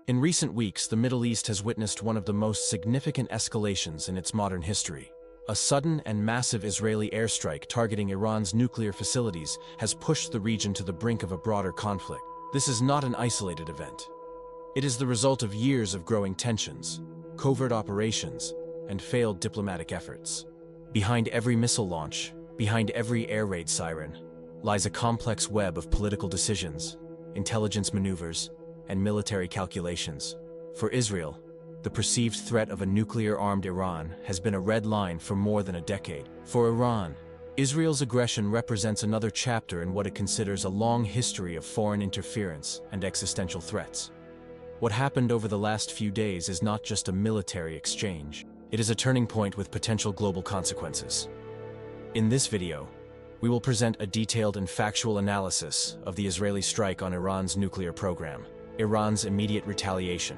In recent weeks, the Middle East has witnessed one of the most significant escalations in its modern history. A sudden and massive Israeli airstrike targeting Iran's nuclear facilities has pushed the region to the brink of a broader conflict. This is not an isolated event. It is the result of years of growing tensions, covert operations, and failed diplomatic efforts. Behind every missile launch, behind every air raid siren, lies a complex web of political decisions, intelligence maneuvers, and military calculations. For Israel, the perceived threat of a nuclear-armed Iran has been a red line for more than a decade. For Iran, Israel's aggression represents another chapter in what it considers a long history of foreign interference and existential threats. What happened over the last few days is not just a military exchange. It is a turning point with potential global consequences. In this video, we will present a detailed and factual analysis of the Israeli strike on Iran's nuclear program, Iran's immediate retaliation,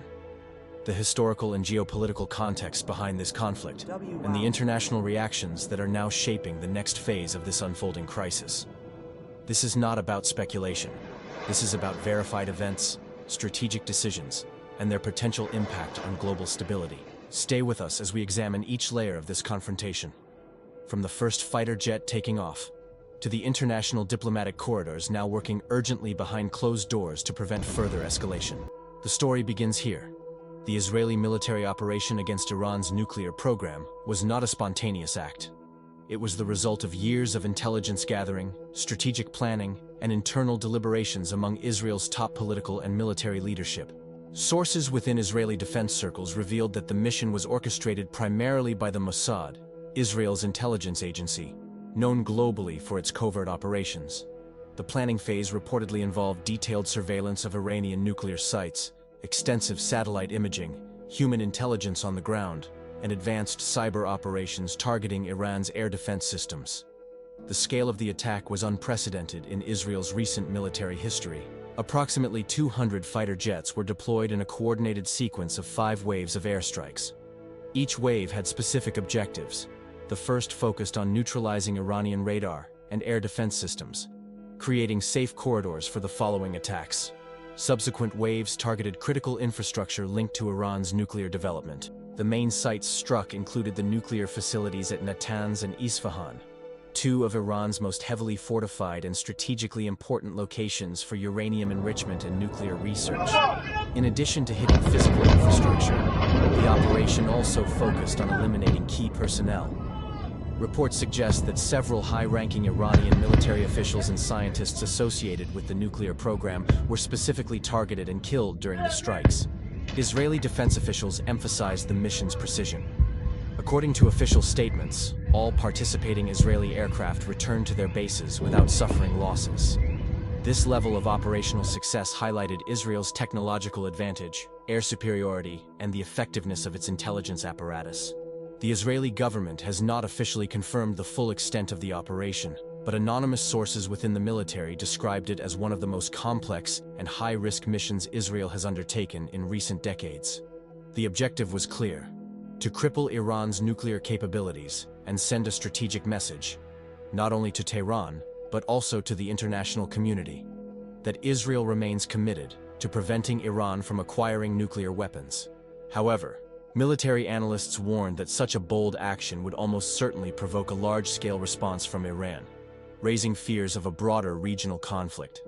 the historical and geopolitical context behind this conflict, and the international reactions that are now shaping the next phase of this unfolding crisis. This is not about speculation. This is about verified events, strategic decisions, and their potential impact on global stability. Stay with us as we examine each layer of this confrontation. From the first fighter jet taking off, to the international diplomatic corridors now working urgently behind closed doors to prevent further escalation. The story begins here. The Israeli military operation against Iran's nuclear program was not a spontaneous act. It was the result of years of intelligence gathering, strategic planning, and internal deliberations among Israel's top political and military leadership. Sources within Israeli defense circles revealed that the mission was orchestrated primarily by the Mossad, Israel's intelligence agency, known globally for its covert operations. The planning phase reportedly involved detailed surveillance of Iranian nuclear sites, extensive satellite imaging, human intelligence on the ground, and advanced cyber operations targeting Iran's air defense systems. The scale of the attack was unprecedented in Israel's recent military history. Approximately 200 fighter jets were deployed in a coordinated sequence of 5 waves of airstrikes. Each wave had specific objectives. The first focused on neutralizing Iranian radar and air defense systems, creating safe corridors for the following attacks. Subsequent waves targeted critical infrastructure linked to Iran's nuclear development. The main sites struck included the nuclear facilities at Natanz and Isfahan, 2 of Iran's most heavily fortified and strategically important locations for uranium enrichment and nuclear research. In addition to hitting physical infrastructure, the operation also focused on eliminating key personnel. Reports suggest that several high-ranking Iranian military officials and scientists associated with the nuclear program were specifically targeted and killed during the strikes. Israeli defense officials emphasized the mission's precision. According to official statements, all participating Israeli aircraft returned to their bases without suffering losses. This level of operational success highlighted Israel's technological advantage, air superiority, and the effectiveness of its intelligence apparatus. The Israeli government has not officially confirmed the full extent of the operation, but anonymous sources within the military described it as one of the most complex and high-risk missions Israel has undertaken in recent decades. The objective was clear: to cripple Iran's nuclear capabilities and send a strategic message, not only to Tehran, but also to the international community, that Israel remains committed to preventing Iran from acquiring nuclear weapons. However, military analysts warned that such a bold action would almost certainly provoke a large-scale response from Iran, raising fears of a broader regional conflict.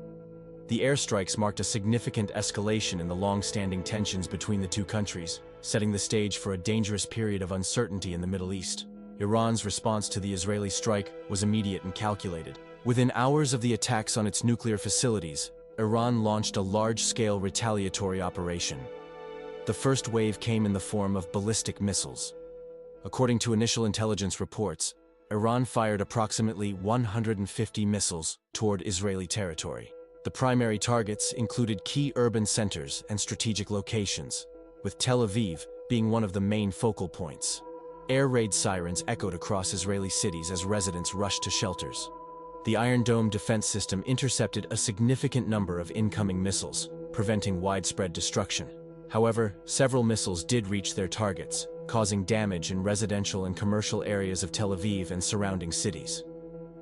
The airstrikes marked a significant escalation in the long-standing tensions between the two countries, setting the stage for a dangerous period of uncertainty in the Middle East. Iran's response to the Israeli strike was immediate and calculated. Within hours of the attacks on its nuclear facilities, Iran launched a large-scale retaliatory operation. The first wave came in the form of ballistic missiles. According to initial intelligence reports, Iran fired approximately 150 missiles toward Israeli territory. The primary targets included key urban centers and strategic locations, with Tel Aviv being one of the main focal points. Air raid sirens echoed across Israeli cities as residents rushed to shelters. The Iron Dome defense system intercepted a significant number of incoming missiles, preventing widespread destruction. However, several missiles did reach their targets, causing damage in residential and commercial areas of Tel Aviv and surrounding cities.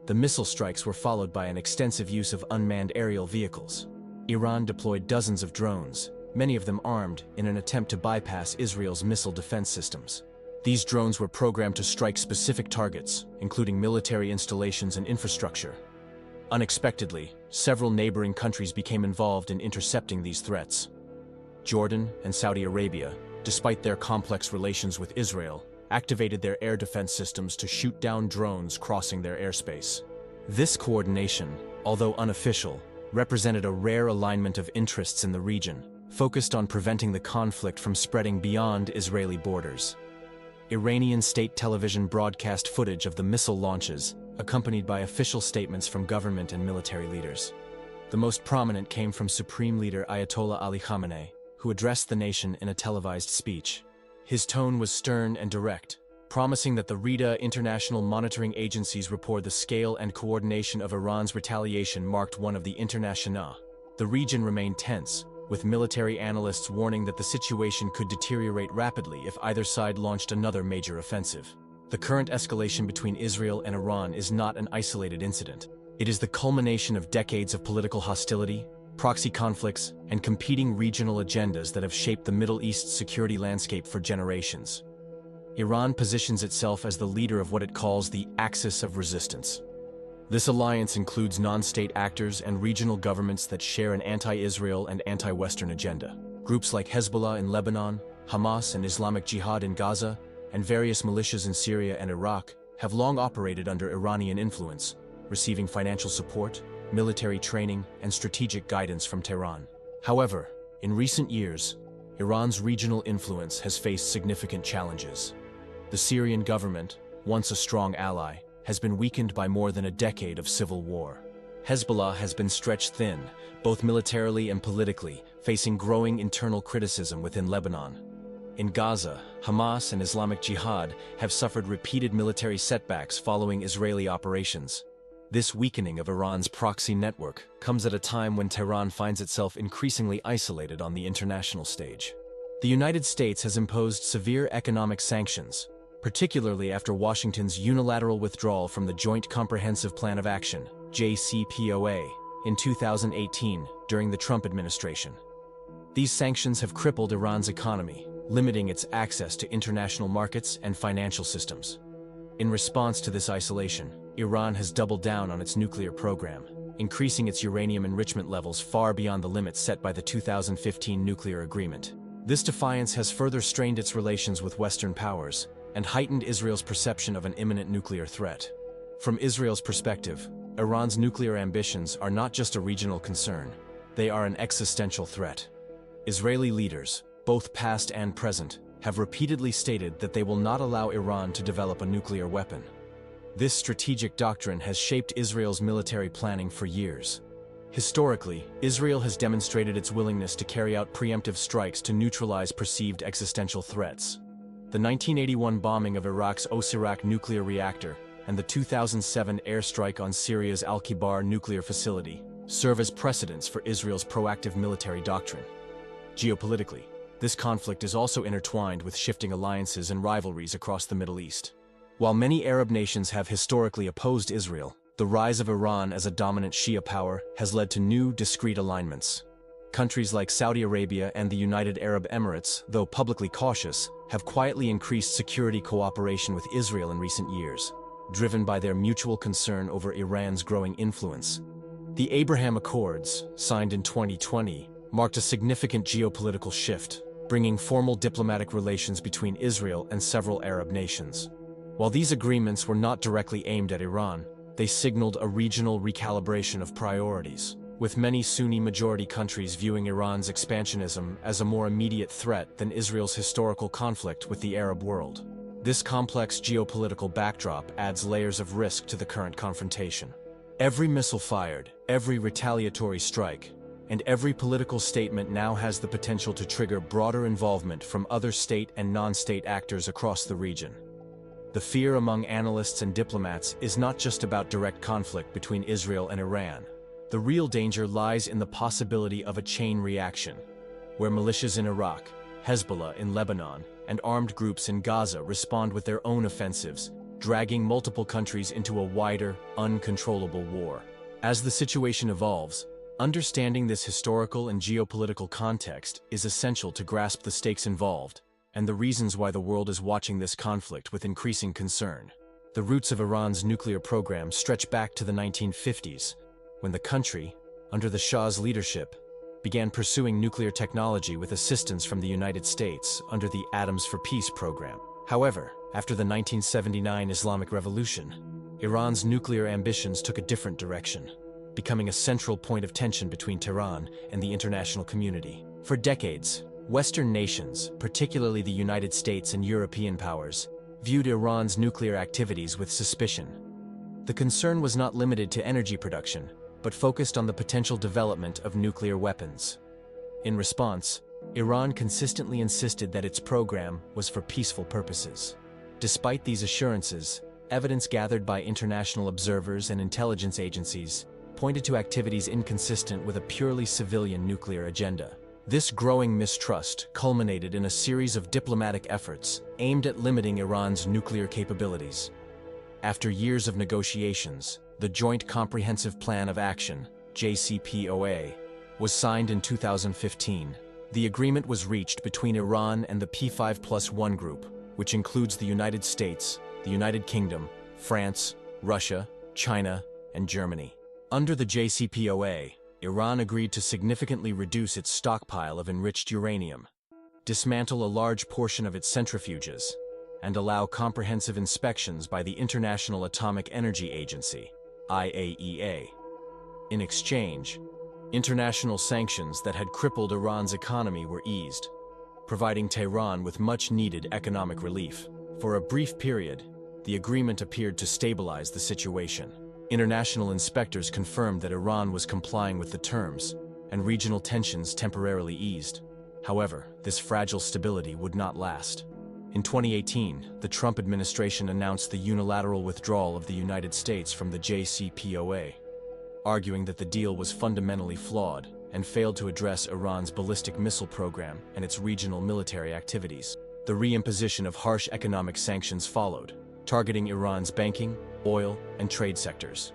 The missile strikes were followed by an extensive use of unmanned aerial vehicles. Iran deployed dozens of drones, many of them armed in an attempt to bypass Israel's missile defense systems. These drones were programmed to strike specific targets, including military installations and infrastructure. Unexpectedly, several neighboring countries became involved in intercepting these threats. Jordan and Saudi Arabia, despite their complex relations with Israel, activated their air defense systems to shoot down drones crossing their airspace. This coordination, although unofficial, represented a rare alignment of interests in the region, focused on preventing the conflict from spreading beyond Israeli borders. Iranian state television broadcast footage of the missile launches, accompanied by official statements from government and military leaders. The most prominent came from Supreme Leader Ayatollah Ali Khamenei, who addressed the nation in a televised speech. His tone was stern and direct, promising that the RIDA international monitoring agencies report the scale and coordination of Iran's retaliation marked one of the international. The region remained tense, with military analysts warning that the situation could deteriorate rapidly if either side launched another major offensive. The current escalation between Israel and Iran is not an isolated incident. It is the culmination of decades of political hostility, proxy conflicts, and competing regional agendas that have shaped the Middle East's security landscape for generations. Iran positions itself as the leader of what it calls the axis of resistance. This alliance includes non-state actors and regional governments that share an anti-Israel and anti-Western agenda. Groups like Hezbollah in Lebanon, Hamas and Islamic Jihad in Gaza, and various militias in Syria and Iraq have long operated under Iranian influence, receiving financial support, military training, and strategic guidance from Tehran. However, in recent years, Iran's regional influence has faced significant challenges. The Syrian government, once a strong ally, has been weakened by more than a decade of civil war. Hezbollah has been stretched thin, both militarily and politically, facing growing internal criticism within Lebanon. In Gaza, Hamas and Islamic Jihad have suffered repeated military setbacks following Israeli operations. This weakening of Iran's proxy network comes at a time when Tehran finds itself increasingly isolated on the international stage. The United States has imposed severe economic sanctions, particularly after Washington's unilateral withdrawal from the Joint Comprehensive Plan of Action, JCPOA, in 2018 during the Trump administration. These sanctions have crippled Iran's economy, limiting its access to international markets and financial systems. In response to this isolation, Iran has doubled down on its nuclear program, increasing its uranium enrichment levels far beyond the limits set by the 2015 nuclear agreement. This defiance has further strained its relations with Western powers and heightened Israel's perception of an imminent nuclear threat. From Israel's perspective, Iran's nuclear ambitions are not just a regional concern, they are an existential threat. Israeli leaders, both past and present, have repeatedly stated that they will not allow Iran to develop a nuclear weapon. This strategic doctrine has shaped Israel's military planning for years. Historically, Israel has demonstrated its willingness to carry out preemptive strikes to neutralize perceived existential threats. The 1981 bombing of Iraq's Osirak nuclear reactor and the 2007 airstrike on Syria's Al-Kibar nuclear facility serve as precedents for Israel's proactive military doctrine. Geopolitically, this conflict is also intertwined with shifting alliances and rivalries across the Middle East. While many Arab nations have historically opposed Israel, the rise of Iran as a dominant Shia power has led to new, discrete alignments. Countries like Saudi Arabia and the United Arab Emirates, though publicly cautious, have quietly increased security cooperation with Israel in recent years, driven by their mutual concern over Iran's growing influence. The Abraham Accords, signed in 2020, marked a significant geopolitical shift, bringing formal diplomatic relations between Israel and several Arab nations. While these agreements were not directly aimed at Iran, they signaled a regional recalibration of priorities, with many Sunni-majority countries viewing Iran's expansionism as a more immediate threat than Israel's historical conflict with the Arab world. This complex geopolitical backdrop adds layers of risk to the current confrontation. Every missile fired, every retaliatory strike, and every political statement now has the potential to trigger broader involvement from other state and non-state actors across the region. The fear among analysts and diplomats is not just about direct conflict between Israel and Iran. The real danger lies in the possibility of a chain reaction, where militias in Iraq, Hezbollah in Lebanon, and armed groups in Gaza respond with their own offensives, dragging multiple countries into a wider, uncontrollable war. As the situation evolves, Understanding this historical and geopolitical context is essential to grasp the stakes involved and the reasons why the world is watching this conflict with increasing concern. The roots of Iran's nuclear program stretch back to the 1950s, when the country, under the Shah's leadership, began pursuing nuclear technology with assistance from the United States under the Atoms for Peace program. However, after the 1979 Islamic Revolution, Iran's nuclear ambitions took a different direction, becoming a central point of tension between Tehran and the international community. For decades, Western nations, particularly the United States and European powers, viewed Iran's nuclear activities with suspicion. The concern was not limited to energy production, but focused on the potential development of nuclear weapons. In response, Iran consistently insisted that its program was for peaceful purposes. Despite these assurances, evidence gathered by international observers and intelligence agencies pointed to activities inconsistent with a purely civilian nuclear agenda. This growing mistrust culminated in a series of diplomatic efforts aimed at limiting Iran's nuclear capabilities. After years of negotiations, the Joint Comprehensive Plan of Action, JCPOA, was signed in 2015. The agreement was reached between Iran and the P5+1 group, which includes the United States, the United Kingdom, France, Russia, China, and Germany. Under the JCPOA, Iran agreed to significantly reduce its stockpile of enriched uranium, dismantle a large portion of its centrifuges, and allow comprehensive inspections by the International Atomic Energy Agency, IAEA. In exchange, international sanctions that had crippled Iran's economy were eased, providing Tehran with much-needed economic relief. For a brief period, the agreement appeared to stabilize the situation. International inspectors confirmed that Iran was complying with the terms, and regional tensions temporarily eased. However, this fragile stability would not last. In 2018, the Trump administration announced the unilateral withdrawal of the United States from the JCPOA, arguing that the deal was fundamentally flawed and failed to address Iran's ballistic missile program and its regional military activities. The reimposition of harsh economic sanctions followed, targeting Iran's banking, oil, and trade sectors.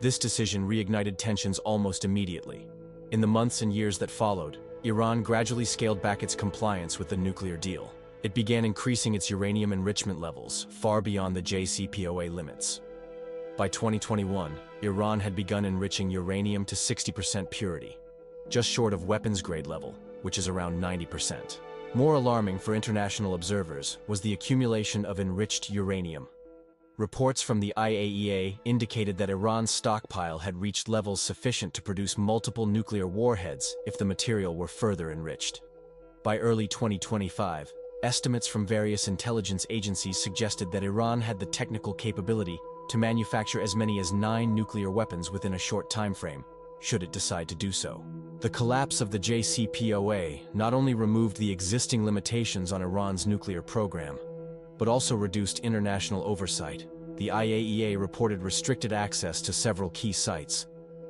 This decision reignited tensions almost immediately. In the months and years that followed, Iran gradually scaled back its compliance with the nuclear deal. It began increasing its uranium enrichment levels far beyond the JCPOA limits. By 2021, Iran had begun enriching uranium to 60% purity, just short of weapons-grade level, which is around 90%. More alarming for international observers was the accumulation of enriched uranium. Reports from the IAEA indicated that Iran's stockpile had reached levels sufficient to produce multiple nuclear warheads if the material were further enriched. By early 2025, estimates from various intelligence agencies suggested that Iran had the technical capability to manufacture as many as 9 nuclear weapons within a short time frame, should it decide to do so. The collapse of the JCPOA not only removed the existing limitations on Iran's nuclear program, but also reduced international oversight. The IAEA reported restricted access to several key sites,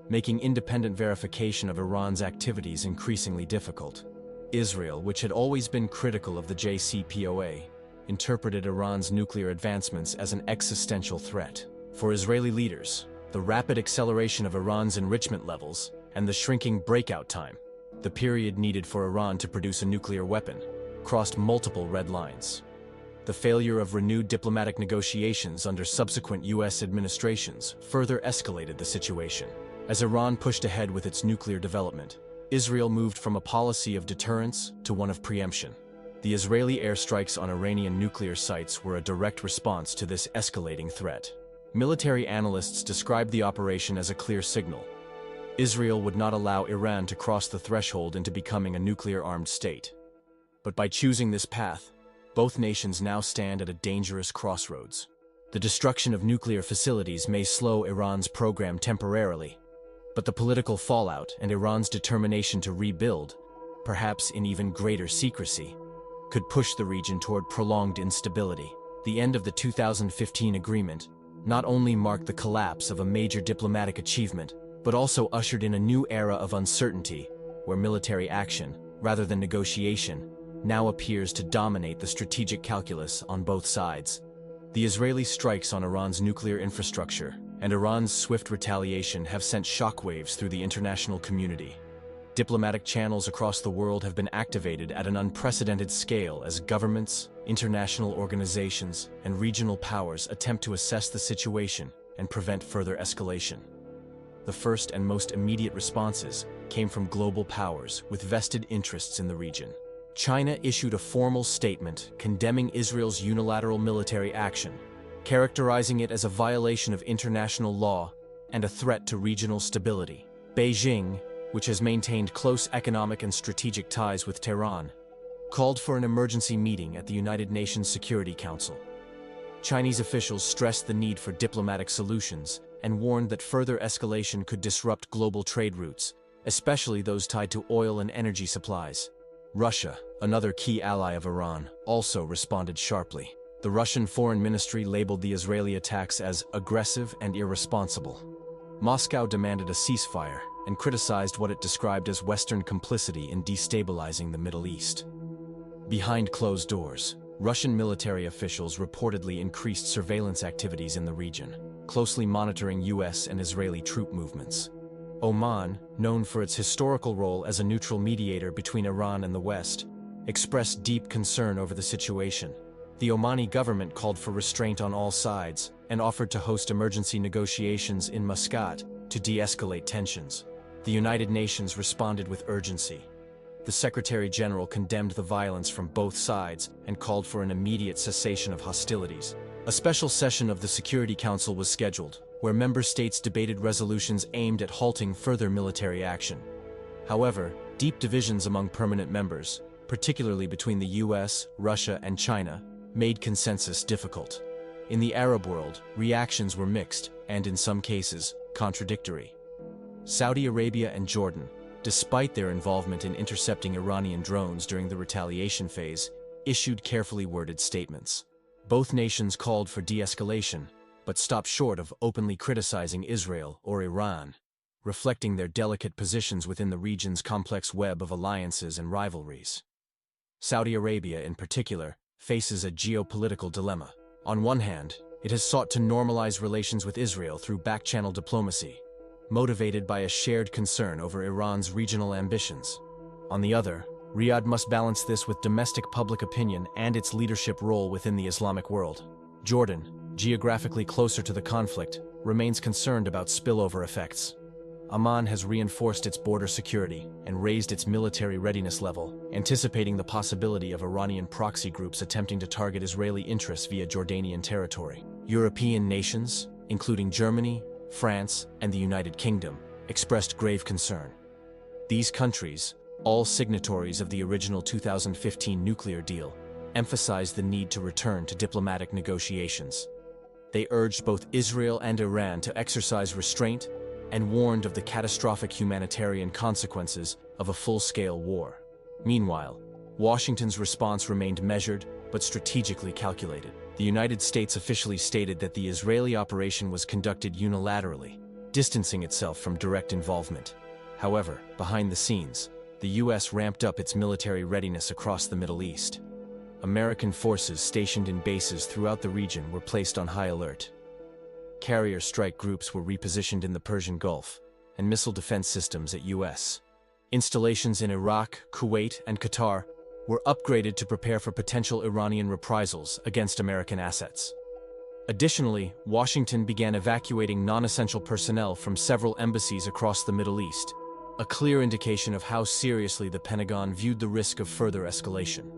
making independent verification of Iran's activities increasingly difficult. Israel, which had always been critical of the JCPOA, interpreted Iran's nuclear advancements as an existential threat. For Israeli leaders, the rapid acceleration of Iran's enrichment levels and the shrinking breakout time, the period needed for Iran to produce a nuclear weapon, crossed multiple red lines. The failure of renewed diplomatic negotiations under subsequent U.S. administrations further escalated the situation. As Iran pushed ahead with its nuclear development, Israel moved from a policy of deterrence to one of preemption. The Israeli airstrikes on Iranian nuclear sites were a direct response to this escalating threat. Military analysts described the operation as a clear signal. Israel would not allow Iran to cross the threshold into becoming a nuclear-armed state. But by choosing this path, both nations now stand at a dangerous crossroads. The destruction of nuclear facilities may slow Iran's program temporarily, but the political fallout and Iran's determination to rebuild, perhaps in even greater secrecy, could push the region toward prolonged instability. The end of the 2015 agreement not only marked the collapse of a major diplomatic achievement, but also ushered in a new era of uncertainty, where military action, rather than negotiation, now appears to dominate the strategic calculus on both sides. The Israeli strikes on Iran's nuclear infrastructure and Iran's swift retaliation have sent shockwaves through the international community. Diplomatic channels across the world have been activated at an unprecedented scale as governments, international organizations, and regional powers attempt to assess the situation and prevent further escalation. The first and most immediate responses came from global powers with vested interests in the region. China issued a formal statement condemning Israel's unilateral military action, characterizing it as a violation of international law and a threat to regional stability. Beijing, which has maintained close economic and strategic ties with Tehran, called for an emergency meeting at the United Nations Security Council. Chinese officials stressed the need for diplomatic solutions and warned that further escalation could disrupt global trade routes, especially those tied to oil and energy supplies. Russia, another key ally of Iran, also responded sharply. The Russian Foreign Ministry labeled the Israeli attacks as aggressive and irresponsible. Moscow demanded a ceasefire and criticized what it described as Western complicity in destabilizing the Middle East. Behind closed doors, Russian military officials reportedly increased surveillance activities in the region, closely monitoring U.S. and Israeli troop movements. Oman, known for its historical role as a neutral mediator between Iran and the West, expressed deep concern over the situation. The Omani government called for restraint on all sides and offered to host emergency negotiations in Muscat to de-escalate tensions. The United Nations responded with urgency. The Secretary-General condemned the violence from both sides and called for an immediate cessation of hostilities. A special session of the Security Council was scheduled, where member states debated resolutions aimed at halting further military action. However, deep divisions among permanent members, particularly between the US, Russia, and China, made consensus difficult. In the Arab world, reactions were mixed and, in some cases, contradictory. Saudi Arabia and Jordan, despite their involvement in intercepting Iranian drones during the retaliation phase, issued carefully worded statements. Both nations called for de-escalation, but stopped short of openly criticizing Israel or Iran, reflecting their delicate positions within the region's complex web of alliances and rivalries. Saudi Arabia, in particular, faces a geopolitical dilemma. On one hand, it has sought to normalize relations with Israel through back-channel diplomacy, motivated by a shared concern over Iran's regional ambitions. On the other, Riyadh must balance this with domestic public opinion and its leadership role within the Islamic world. Jordan, geographically closer to the conflict, remains concerned about spillover effects. Amman has reinforced its border security and raised its military readiness level, anticipating the possibility of Iranian proxy groups attempting to target Israeli interests via Jordanian territory. European nations, including Germany, France, and the United Kingdom, expressed grave concern. These countries, all signatories of the original 2015 nuclear deal, emphasized the need to return to diplomatic negotiations. They urged both Israel and Iran to exercise restraint and warned of the catastrophic humanitarian consequences of a full-scale war. Meanwhile, Washington's response remained measured but strategically calculated. The United States officially stated that the Israeli operation was conducted unilaterally, distancing itself from direct involvement. However, behind the scenes, the U.S. ramped up its military readiness across the Middle East. American forces stationed in bases throughout the region were placed on high alert. Carrier strike groups were repositioned in the Persian Gulf, and missile defense systems at U.S. installations in Iraq, Kuwait, and Qatar were upgraded to prepare for potential Iranian reprisals against American assets. Additionally, Washington began evacuating non-essential personnel from several embassies across the Middle East, a clear indication of how seriously the Pentagon viewed the risk of further escalation.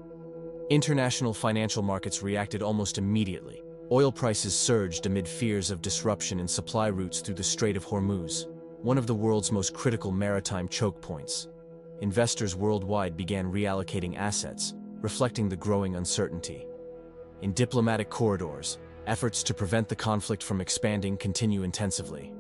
International financial markets reacted almost immediately. Oil prices surged amid fears of disruption in supply routes through the Strait of Hormuz, one of the world's most critical maritime choke points. Investors worldwide began reallocating assets, reflecting the growing uncertainty. In diplomatic corridors, efforts to prevent the conflict from expanding continue intensively.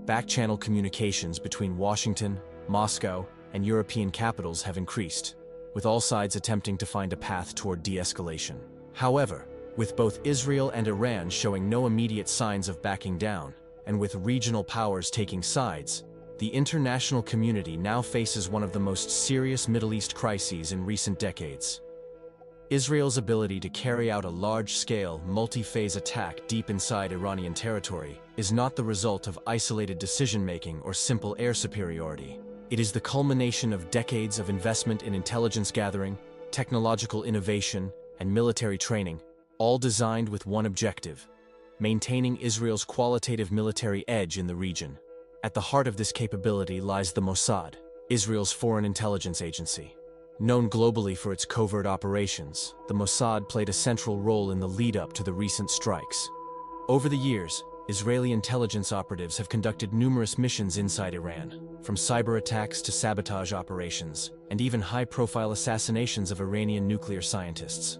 Back-channel communications between Washington, Moscow, and European capitals have increased, with all sides attempting to find a path toward de-escalation. However, with both Israel and Iran showing no immediate signs of backing down, and with regional powers taking sides, the international community now faces one of the most serious Middle East crises in recent decades. Israel's ability to carry out a large-scale, multi-phase attack deep inside Iranian territory is not the result of isolated decision-making or simple air superiority. It is the culmination of decades of investment in intelligence gathering, technological innovation, and military training, all designed with one objective: maintaining Israel's qualitative military edge in the region. At the heart of this capability lies the Mossad, Israel's foreign intelligence agency. Known globally for its covert operations, the Mossad played a central role in the lead-up to the recent strikes. Over the years, Israeli intelligence operatives have conducted numerous missions inside Iran, from cyber attacks to sabotage operations, and even high-profile assassinations of Iranian nuclear scientists.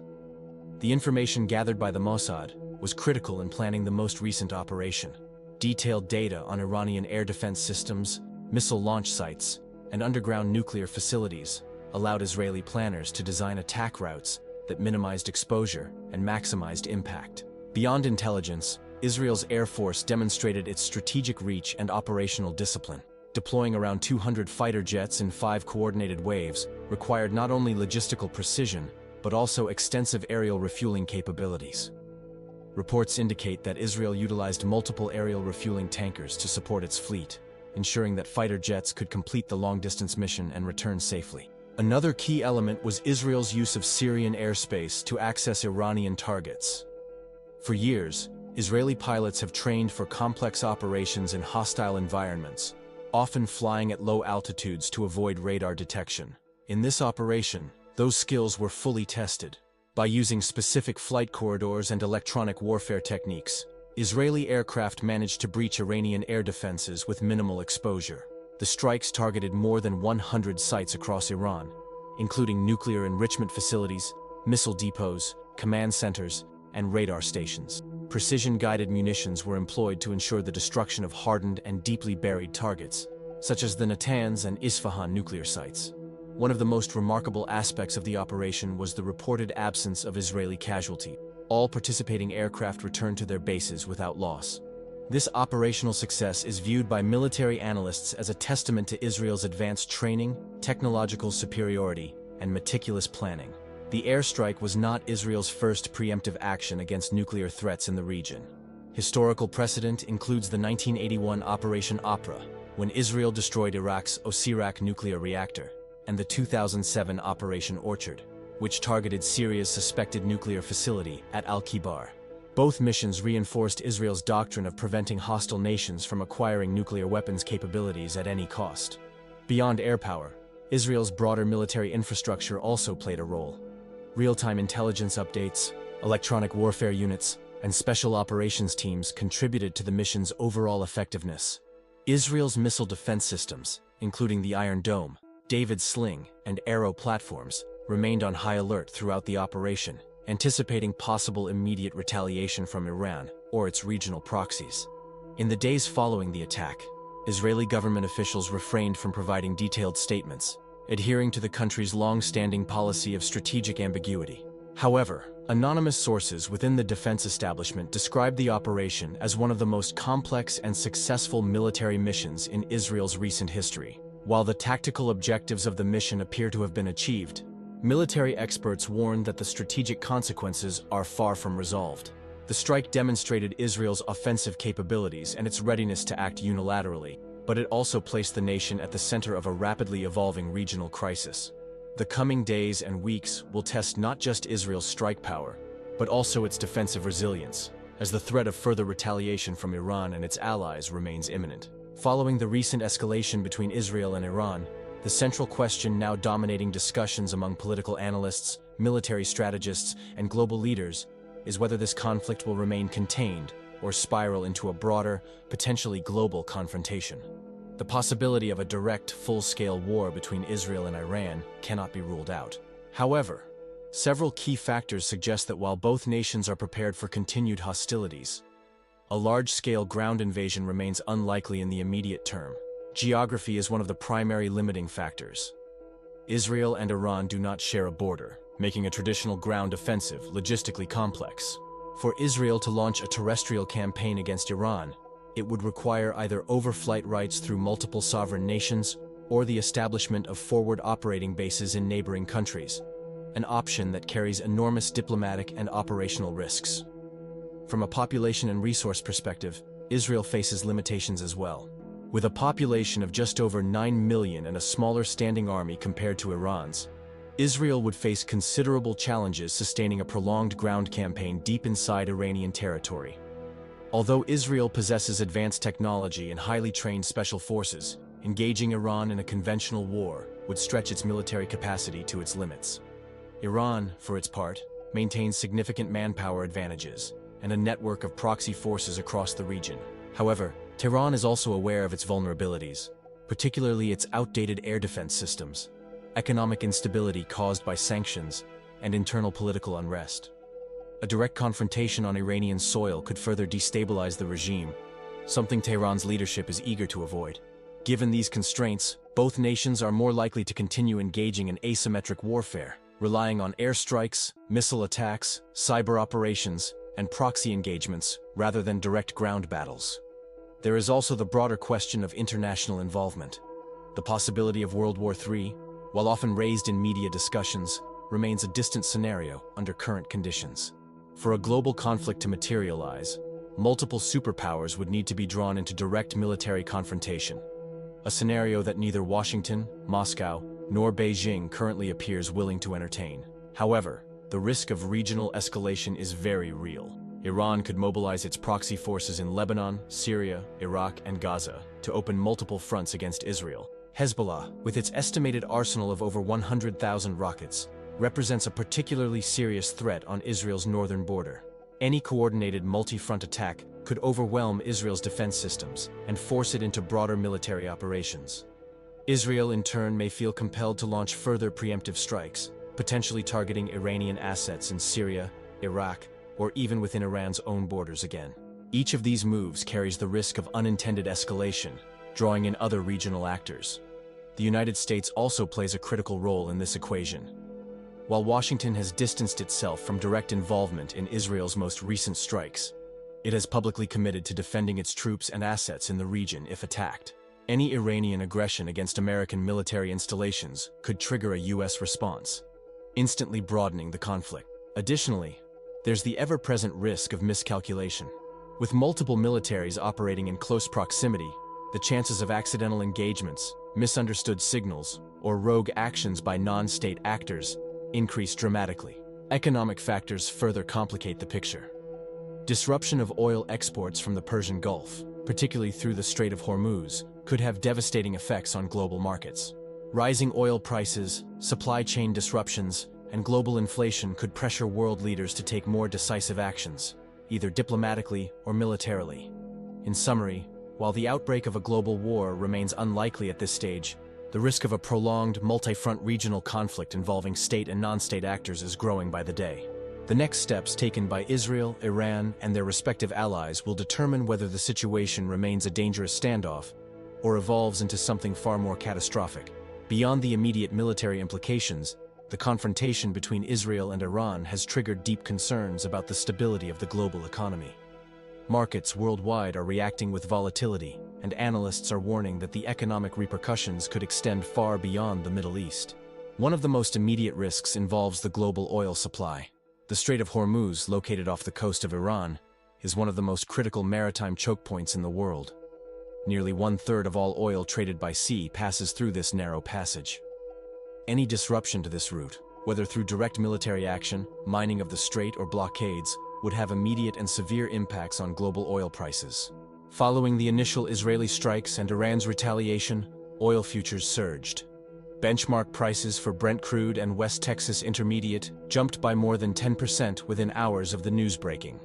The information gathered by the Mossad was critical in planning the most recent operation. Detailed data on Iranian air defense systems, missile launch sites, and underground nuclear facilities allowed Israeli planners to design attack routes that minimized exposure and maximized impact. Beyond intelligence, Israel's Air Force demonstrated its strategic reach and operational discipline. Deploying around 200 fighter jets in 5 coordinated waves required not only logistical precision, but also extensive aerial refueling capabilities. Reports indicate that Israel utilized multiple aerial refueling tankers to support its fleet, ensuring that fighter jets could complete the long-distance mission and return safely. Another key element was Israel's use of Syrian airspace to access Iranian targets. For years, Israeli pilots have trained for complex operations in hostile environments, often flying at low altitudes to avoid radar detection. In this operation, those skills were fully tested. By using specific flight corridors and electronic warfare techniques, Israeli aircraft managed to breach Iranian air defenses with minimal exposure. The strikes targeted more than 100 sites across Iran, including nuclear enrichment facilities, missile depots, command centers, and radar stations. Precision-guided munitions were employed to ensure the destruction of hardened and deeply buried targets, such as the Natanz and Isfahan nuclear sites. One of the most remarkable aspects of the operation was the reported absence of Israeli casualty. All participating aircraft returned to their bases without loss. This operational success is viewed by military analysts as a testament to Israel's advanced training, technological superiority, and meticulous planning. The airstrike was not Israel's first preemptive action against nuclear threats in the region. Historical precedent includes the 1981 Operation Opera, when Israel destroyed Iraq's Osirak nuclear reactor, and the 2007 Operation Orchard, which targeted Syria's suspected nuclear facility at Al-Kibar. Both missions reinforced Israel's doctrine of preventing hostile nations from acquiring nuclear weapons capabilities at any cost. Beyond air power, Israel's broader military infrastructure also played a role. Real-time intelligence updates, electronic warfare units, and special operations teams contributed to the mission's overall effectiveness. Israel's missile defense systems, including the Iron Dome, David Sling, and Arrow platforms, remained on high alert throughout the operation, anticipating possible immediate retaliation from Iran or its regional proxies. In the days following the attack, Israeli government officials refrained from providing detailed statements, adhering to the country's long-standing policy of strategic ambiguity. However, anonymous sources within the defense establishment described the operation as one of the most complex and successful military missions in Israel's recent history. While the tactical objectives of the mission appear to have been achieved, military experts warned that the strategic consequences are far from resolved. The strike demonstrated Israel's offensive capabilities and its readiness to act unilaterally, but it also placed the nation at the center of a rapidly evolving regional crisis. The coming days and weeks will test not just Israel's strike power, but also its defensive resilience, as the threat of further retaliation from Iran and its allies remains imminent. Following the recent escalation between Israel and Iran, the central question now dominating discussions among political analysts, military strategists, and global leaders is whether this conflict will remain contained or spiral into a broader, potentially global confrontation. The possibility of a direct, full-scale war between Israel and Iran cannot be ruled out. However, several key factors suggest that while both nations are prepared for continued hostilities, a large-scale ground invasion remains unlikely in the immediate term. Geography is one of the primary limiting factors. Israel and Iran do not share a border, making a traditional ground offensive logistically complex. For Israel to launch a terrestrial campaign against Iran, it would require either overflight rights through multiple sovereign nations or the establishment of forward operating bases in neighboring countries. an option that carries enormous diplomatic and operational risks. From a population and resource perspective, Israel faces limitations as well. With a population of just over 9 million and a smaller standing army compared to Iran's, Israel would face considerable challenges sustaining a prolonged ground campaign deep inside Iranian territory. Although Israel possesses advanced technology and highly trained special forces, engaging Iran in a conventional war would stretch its military capacity to its limits. Iran, for its part, maintains significant manpower advantages and a network of proxy forces across the region. However, Tehran is also aware of its vulnerabilities, particularly its outdated air defense systems, economic instability caused by sanctions, and internal political unrest. A direct confrontation on Iranian soil could further destabilize the regime, something Tehran's leadership is eager to avoid. Given these constraints, both nations are more likely to continue engaging in asymmetric warfare, relying on airstrikes, missile attacks, cyber operations, and proxy engagements rather than direct ground battles. There is also the broader question of international involvement. The possibility of World War III, while often raised in media discussions, remains a distant scenario under current conditions. For a global conflict to materialize, multiple superpowers would need to be drawn into direct military confrontation, a scenario that neither Washington, Moscow, nor Beijing currently appears willing to entertain. However, the risk of regional escalation is very real. Iran could mobilize its proxy forces in Lebanon, Syria, Iraq, and Gaza to open multiple fronts against Israel. Hezbollah, with its estimated arsenal of over 100,000 rockets, represents a particularly serious threat on Israel's northern border. Any coordinated multi-front attack could overwhelm Israel's defense systems and force it into broader military operations. Israel, in turn, may feel compelled to launch further preemptive strikes, potentially targeting Iranian assets in Syria, Iraq, or even within Iran's own borders again. Each of these moves carries the risk of unintended escalation, drawing in other regional actors. The United States also plays a critical role in this equation. While Washington has distanced itself from direct involvement in Israel's most recent strikes, it has publicly committed to defending its troops and assets in the region if attacked. Any Iranian aggression against American military installations could trigger a U.S. response, instantly broadening the conflict. Additionally, there's the ever-present risk of miscalculation. With multiple militaries operating in close proximity, the chances of accidental engagements, misunderstood signals, or rogue actions by non-state actors increase dramatically. Economic factors further complicate the picture. Disruption of oil exports from the Persian Gulf, particularly through the Strait of Hormuz, could have devastating effects on global markets. Rising oil prices, supply chain disruptions, and global inflation could pressure world leaders to take more decisive actions, either diplomatically or militarily. In summary, while the outbreak of a global war remains unlikely at this stage, the risk of a prolonged, multi-front regional conflict involving state and non-state actors is growing by the day. The next steps taken by Israel, Iran, and their respective allies will determine whether the situation remains a dangerous standoff or evolves into something far more catastrophic. Beyond the immediate military implications, the confrontation between Israel and Iran has triggered deep concerns about the stability of the global economy. Markets worldwide are reacting with volatility, and analysts are warning that the economic repercussions could extend far beyond the Middle East. One of the most immediate risks involves the global oil supply. The Strait of Hormuz, located off the coast of Iran, is one of the most critical maritime choke points in the world. Nearly one-third of all oil traded by sea passes through this narrow passage. Any disruption to this route, whether through direct military action, mining of the strait, or blockades, would have immediate and severe impacts on global oil prices. Following the initial Israeli strikes and Iran's retaliation, oil futures surged. Benchmark prices for Brent crude and West Texas Intermediate jumped by more than 10% within hours of the news breaking.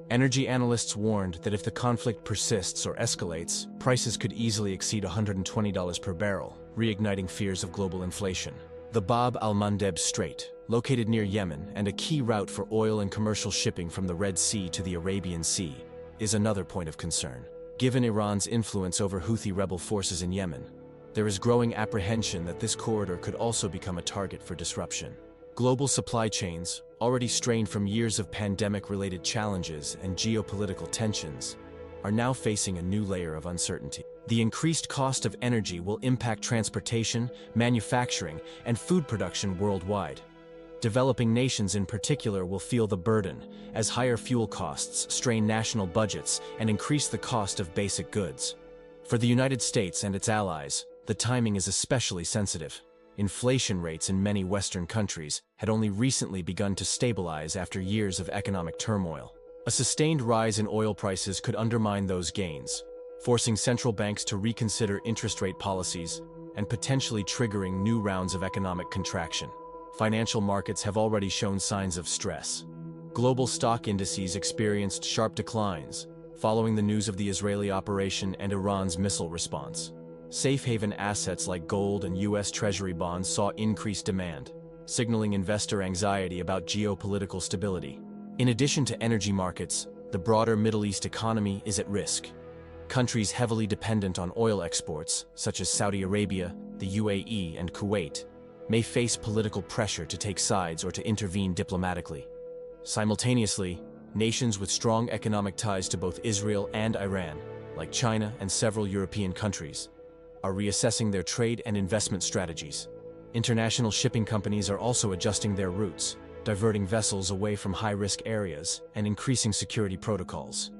Energy analysts warned that if the conflict persists or escalates, prices could easily exceed $120 per barrel, reigniting fears of global inflation. The Bab al-Mandeb Strait, located near Yemen and a key route for oil and commercial shipping from the Red Sea to the Arabian Sea, is another point of concern. Given Iran's influence over Houthi rebel forces in Yemen, there is growing apprehension that this corridor could also become a target for disruption. Global supply chains, already strained from years of pandemic-related challenges and geopolitical tensions, are now facing a new layer of uncertainty. The increased cost of energy will impact transportation, manufacturing, and food production worldwide. Developing nations in particular will feel the burden, as higher fuel costs strain national budgets and increase the cost of basic goods. For the United States and its allies, the timing is especially sensitive. Inflation rates in many Western countries had only recently begun to stabilize after years of economic turmoil. A sustained rise in oil prices could undermine those gains, forcing central banks to reconsider interest rate policies and potentially triggering new rounds of economic contraction. Financial markets have already shown signs of stress. Global stock indices experienced sharp declines following the news of the Israeli operation and Iran's missile response. Safe haven assets like gold and U.S. Treasury bonds saw increased demand, signaling investor anxiety about geopolitical stability. In addition to energy markets, the broader Middle East economy is at risk. Countries heavily dependent on oil exports, such as Saudi Arabia, the UAE, and Kuwait, may face political pressure to take sides or to intervene diplomatically. Simultaneously, nations with strong economic ties to both Israel and Iran, like China and several European countries, are reassessing their trade and investment strategies. International shipping companies are also adjusting their routes, diverting vessels away from high-risk areas and increasing security protocols.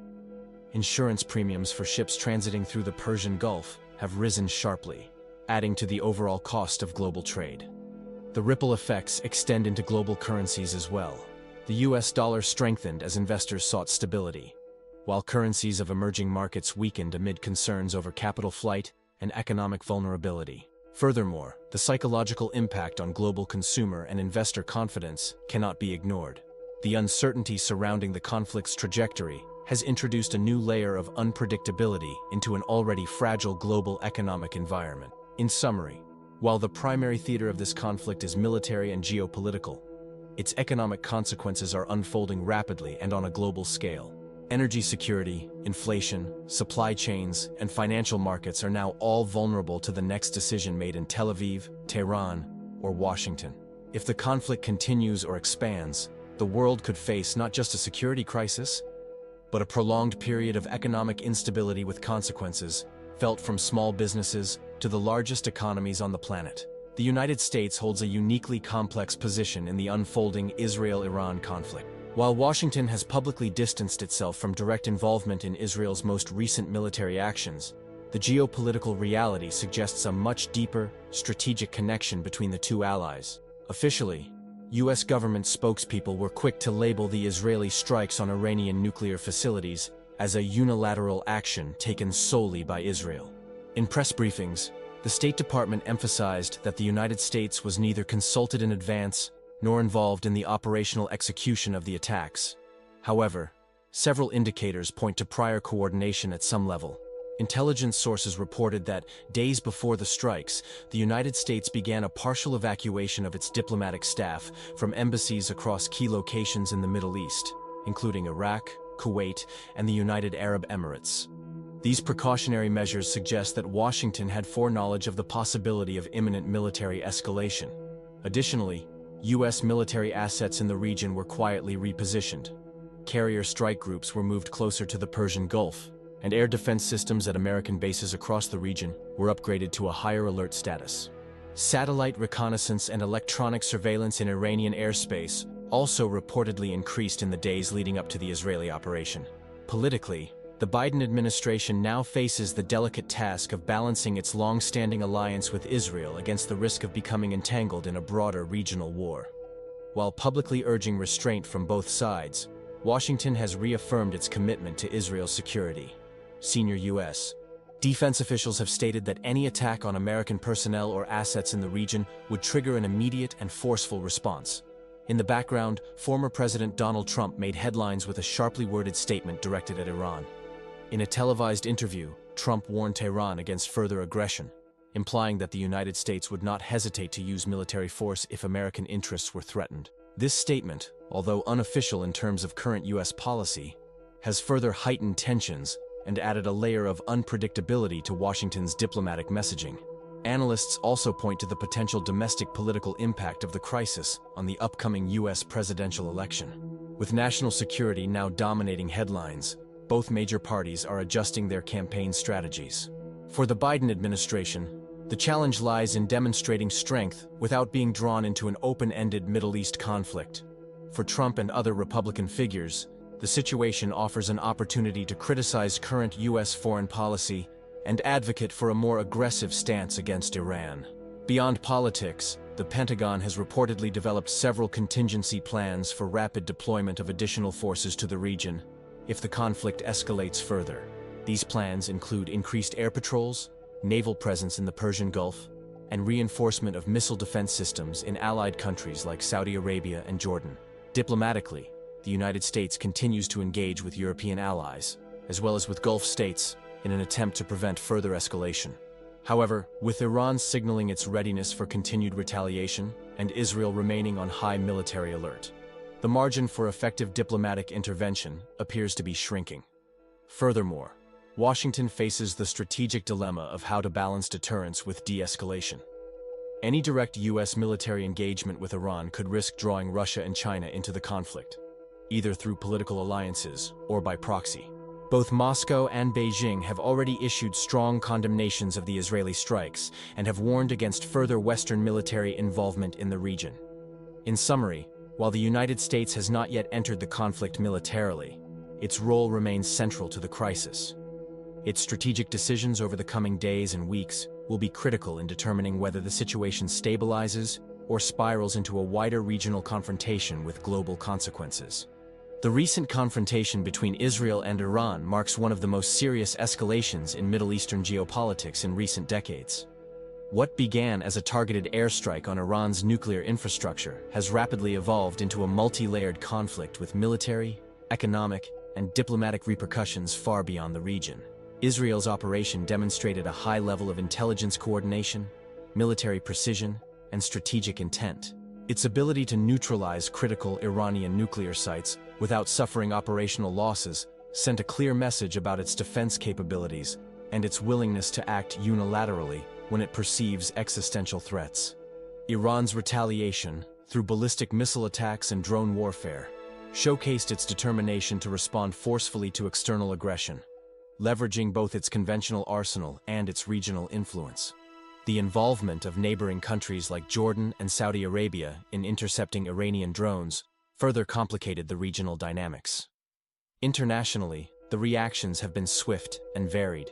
Insurance premiums for ships transiting through the Persian Gulf have risen sharply, adding to the overall cost of global trade. The ripple effects extend into global currencies as well. The US dollar strengthened as investors sought stability, while currencies of emerging markets weakened amid concerns over capital flight and economic vulnerability. Furthermore, the psychological impact on global consumer and investor confidence cannot be ignored. The uncertainty surrounding the conflict's trajectory has introduced a new layer of unpredictability into an already fragile global economic environment. In summary, while the primary theater of this conflict is military and geopolitical, its economic consequences are unfolding rapidly and on a global scale. Energy security, inflation, supply chains, and financial markets are now all vulnerable to the next decision made in Tel Aviv, Tehran, or Washington. If the conflict continues or expands, the world could face not just a security crisis, but a prolonged period of economic instability with consequences felt from small businesses to the largest economies on the planet. The United States holds a uniquely complex position in the unfolding Israel-Iran conflict. While Washington has publicly distanced itself from direct involvement in Israel's most recent military actions, the geopolitical reality suggests a much deeper, strategic connection between the two allies. Officially, U.S. government spokespeople were quick to label the Israeli strikes on Iranian nuclear facilities as a unilateral action taken solely by Israel. In press briefings, the State Department emphasized that the United States was neither consulted in advance nor involved in the operational execution of the attacks. However, several indicators point to prior coordination at some level. Intelligence sources reported that, days before the strikes, the United States began a partial evacuation of its diplomatic staff from embassies across key locations in the Middle East, including Iraq, Kuwait, and the United Arab Emirates. These precautionary measures suggest that Washington had foreknowledge of the possibility of imminent military escalation. Additionally, U.S. military assets in the region were quietly repositioned. Carrier strike groups were moved closer to the Persian Gulf, and air defense systems at American bases across the region were upgraded to a higher alert status. Satellite reconnaissance and electronic surveillance in Iranian airspace also reportedly increased in the days leading up to the Israeli operation. Politically, the Biden administration now faces the delicate task of balancing its long-standing alliance with Israel against the risk of becoming entangled in a broader regional war. While publicly urging restraint from both sides, Washington has reaffirmed its commitment to Israel's security. Senior U.S. defense officials have stated that any attack on American personnel or assets in the region would trigger an immediate and forceful response. In the background, former President Donald Trump made headlines with a sharply worded statement directed at Iran. In a televised interview, Trump warned Tehran against further aggression, implying that the United States would not hesitate to use military force if American interests were threatened. This statement, although unofficial in terms of current U.S. policy, has further heightened tensions and added a layer of unpredictability to Washington's diplomatic messaging. Analysts also point to the potential domestic political impact of the crisis on the upcoming U.S. presidential election. With national security now dominating headlines, both major parties are adjusting their campaign strategies. For the Biden administration, The challenge lies in demonstrating strength without being drawn into an open-ended Middle East conflict. For Trump and other Republican figures, the situation offers an opportunity to criticize current U.S. foreign policy and advocate for a more aggressive stance against Iran. Beyond politics, the Pentagon has reportedly developed several contingency plans for rapid deployment of additional forces to the region if the conflict escalates further. These plans include increased air patrols, naval presence in the Persian Gulf, and reinforcement of missile defense systems in allied countries like Saudi Arabia and Jordan. Diplomatically, the United States continues to engage with European allies, as well as with Gulf states, in an attempt to prevent further escalation. However, with Iran signaling its readiness for continued retaliation and Israel remaining on high military alert, the margin for effective diplomatic intervention appears to be shrinking. Furthermore, Washington faces the strategic dilemma of how to balance deterrence with de-escalation. Any direct U.S. military engagement with Iran could risk drawing Russia and China into the conflict, either through political alliances or by proxy. Both Moscow and Beijing have already issued strong condemnations of the Israeli strikes and have warned against further Western military involvement in the region. In summary, while the United States has not yet entered the conflict militarily, its role remains central to the crisis. Its strategic decisions over the coming days and weeks will be critical in determining whether the situation stabilizes or spirals into a wider regional confrontation with global consequences. The recent confrontation between Israel and Iran marks one of the most serious escalations in Middle Eastern geopolitics in recent decades. What began as a targeted airstrike on Iran's nuclear infrastructure has rapidly evolved into a multi-layered conflict with military, economic, and diplomatic repercussions far beyond the region. Israel's operation demonstrated a high level of intelligence coordination, military precision, and strategic intent. Its ability to neutralize critical Iranian nuclear sites without suffering operational losses sent a clear message about its defense capabilities and its willingness to act unilaterally when it perceives existential threats. Iran's retaliation, through ballistic missile attacks and drone warfare, showcased its determination to respond forcefully to external aggression, leveraging both its conventional arsenal and its regional influence. The involvement of neighboring countries like Jordan and Saudi Arabia in intercepting Iranian drones further complicated the regional dynamics. Internationally, the reactions have been swift and varied.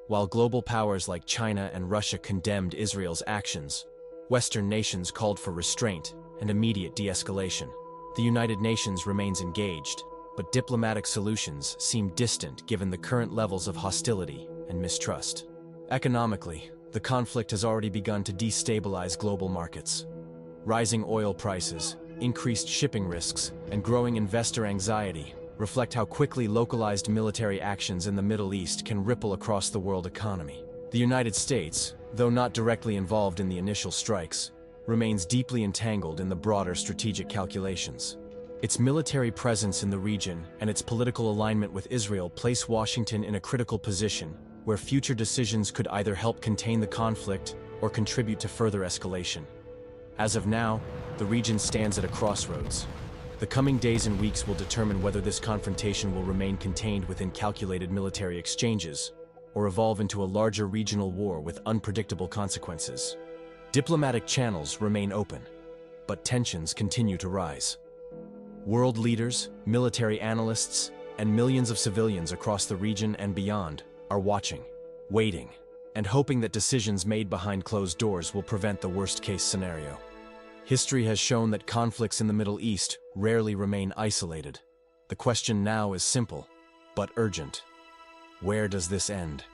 While global powers like China and Russia condemned Israel's actions, Western nations called for restraint and immediate de-escalation. The United Nations remains engaged, but diplomatic solutions seem distant given the current levels of hostility and mistrust. Economically, the conflict has already begun to destabilize global markets. Rising oil prices, increased shipping risks, and growing investor anxiety reflect how quickly localized military actions in the Middle East can ripple across the world economy. The United States, though not directly involved in the initial strikes, remains deeply entangled in the broader strategic calculations. Its military presence in the region and its political alignment with Israel place Washington in a critical position where future decisions could either help contain the conflict or contribute to further escalation. As of now, the region stands at a crossroads. The coming days and weeks will determine whether this confrontation will remain contained within calculated military exchanges or evolve into a larger regional war with unpredictable consequences. Diplomatic channels remain open, but tensions continue to rise. World leaders, military analysts, and millions of civilians across the region and beyond are watching, waiting, and hoping that decisions made behind closed doors will prevent the worst-case scenario. History has shown that conflicts in the Middle East rarely remain isolated. The question now is simple, but urgent. Where does this end?